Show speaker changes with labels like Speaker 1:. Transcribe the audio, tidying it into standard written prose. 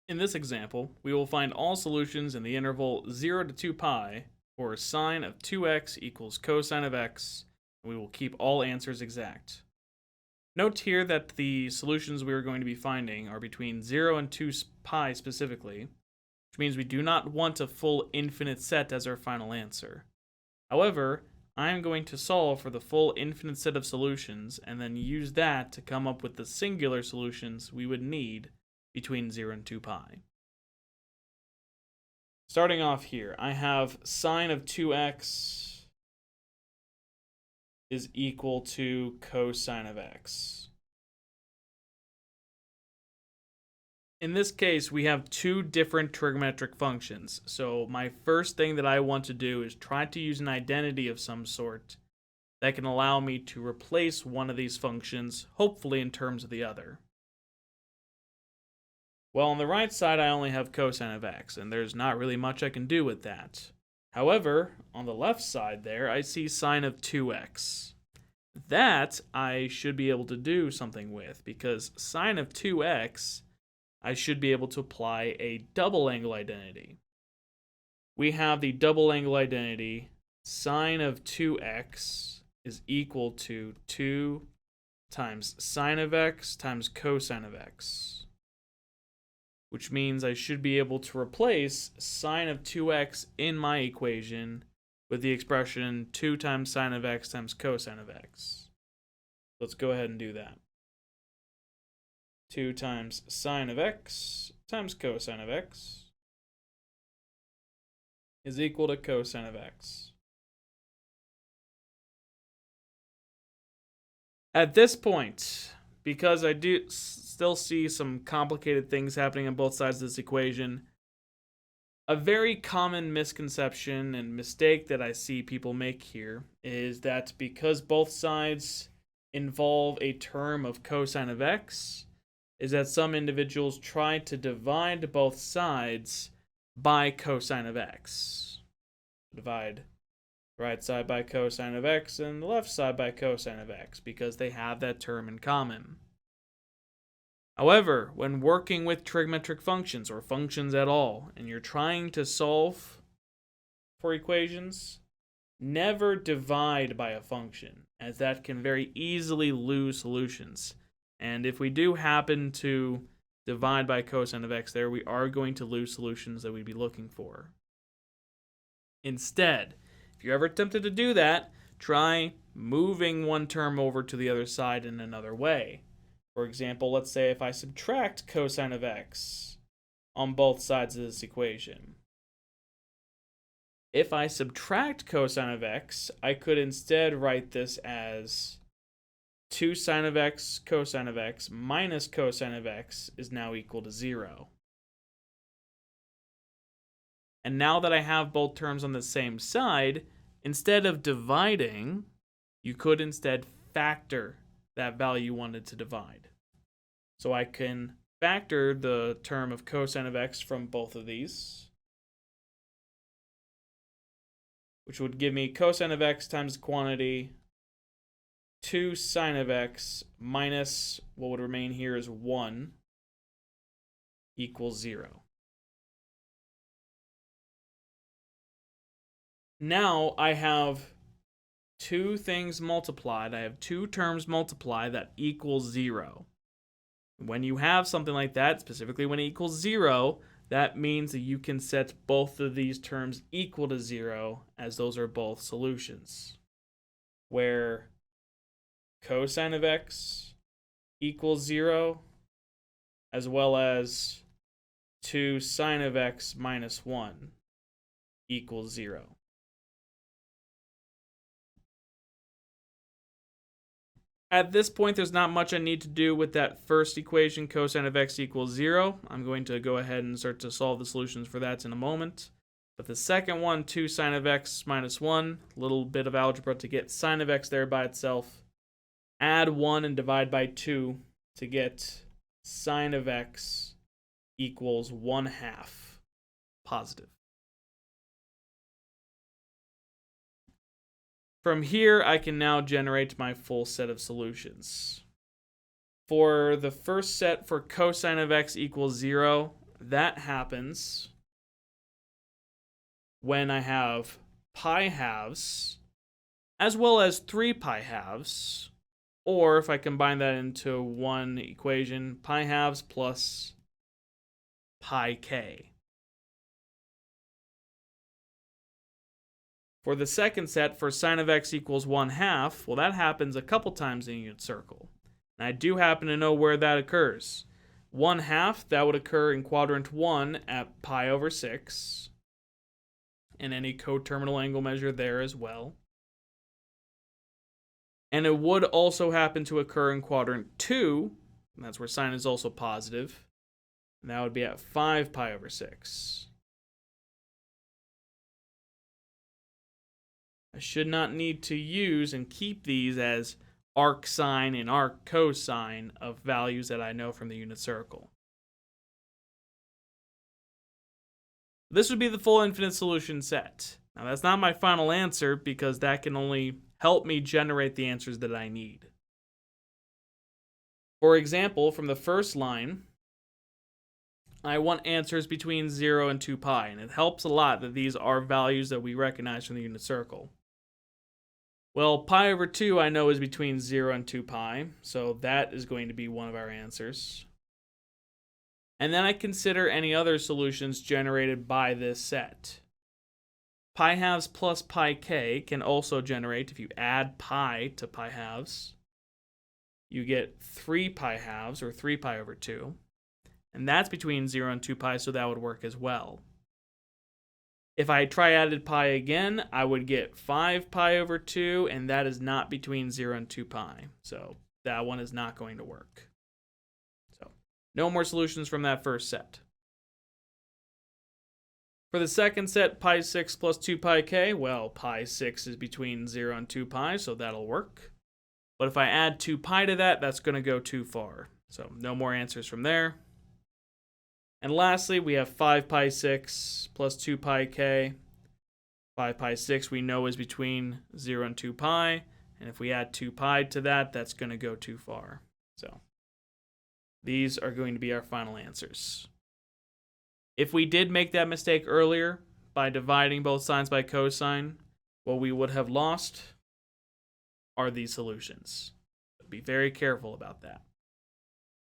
Speaker 1: In this example, we will find all solutions in the interval 0 to 2 pi for sine of 2x equals cosine of x, and we will keep all answers exact. Note here that the solutions we are going to be finding are between 0 and 2 pi specifically, which means we do not want a full infinite set as our final answer. However, I am going to solve for the full infinite set of solutions and then use that to come up with the singular solutions we would need between 0 and 2 pi. Starting off here, I have sine of 2x is equal to cosine of x. In this case, we have two different trigonometric functions. So my first thing that I want to do is try to use an identity of some sort that can allow me to replace one of these functions, hopefully in terms of the other. Well, on the right side, I only have cosine of x, and there's not really much I can do with that. However, on the left side there, I see sine of 2x. That I should be able to do something with, because sine of 2x, I should be able to apply a double angle identity. We have the double angle identity, sine of 2x is equal to 2 times sine of x times cosine of x. Which means I should be able to replace sine of 2x in my equation with the expression 2 times sine of x times cosine of x. Let's go ahead and do that. 2 times sine of x times cosine of x is equal to cosine of x. At this point, because I do still see some complicated things happening on both sides of this equation, a very common misconception and mistake that I see people make here is that because both sides involve a term of cosine of x, is that some individuals try to divide both sides by cosine of x. Divide the right side by cosine of x and the left side by cosine of x because they have that term in common. However, when working with trigonometric functions or functions at all, and you're trying to solve for equations, never divide by a function, as that can very easily lose solutions. And if we do happen to divide by cosine of x there, we are going to lose solutions that we'd be looking for. Instead, if you're ever tempted to do that, try moving one term over to the other side in another way. For example, let's say if I subtract cosine of x on both sides of this equation. If I subtract cosine of x, I could instead write this as 2 sine of x cosine of x minus cosine of x is now equal to 0. And now that I have both terms on the same side, instead of dividing, you could instead factor that value you wanted to divide. So I can factor the term of cosine of x from both of these, which would give me cosine of x times the quantity 2 sine of x minus what would remain here is 1 equals 0. Now I have two things multiplied. I have two terms multiplied that equals 0. When you have something like that, specifically when it equals 0, that means that you can set both of these terms equal to 0, as those are both solutions. Where cosine of x equals 0, as well as 2 sine of x minus 1 equals 0. At this point, there's not much I need to do with that first equation, cosine of x equals 0. I'm going to go ahead and start to solve the solutions for that in a moment. But the second one, 2 sine of x minus 1, a little bit of algebra to get sine of x there by itself. Add 1 and divide by 2 to get sine of x equals 1/2 positive. From here, I can now generate my full set of solutions. For the first set for cosine of x equals 0, that happens when I have pi halves as well as 3 pi halves, or if I combine that into one equation, pi halves plus pi k. For the second set, for sine of x equals 1/2, well, that happens a couple times in a unit circle. And I do happen to know where that occurs. 1/2, that would occur in quadrant 1 at pi over 6, and any coterminal angle measure there as well. And it would also happen to occur in quadrant 2, and that's where sine is also positive, and that would be at 5 pi over 6. I should not need to use and keep these as arc sine and arc cosine of values that I know from the unit circle. This would be the full infinite solution set. Now that's not my final answer because that can only help me generate the answers that I need. For example, from the first line, I want answers between 0 and 2 pi, and it helps a lot that these are values that we recognize from the unit circle. Well, pi over 2 I know is between 0 and 2 pi, so that is going to be one of our answers. And then I consider any other solutions generated by this set. Pi halves plus pi k can also generate, if you add pi to pi halves, you get 3 pi halves, or 3 pi over 2. And that's between 0 and 2 pi, so that would work as well. If I triadded pi again, I would get 5 pi over 2, and that is not between 0 and 2 pi. So that one is not going to work. So no more solutions from that first set. For the second set, pi 6 plus 2 pi k, well, pi 6 is between 0 and 2 pi, so that'll work. But if I add 2 pi to that, that's going to go too far. So no more answers from there. And lastly, we have 5 pi 6 plus 2 pi k. 5 pi 6 we know is between 0 and 2 pi. And if we add 2 pi to that, that's going to go too far. So these are going to be our final answers. If we did make that mistake earlier by dividing both sides by cosine, what we would have lost are these solutions. Be very careful about that.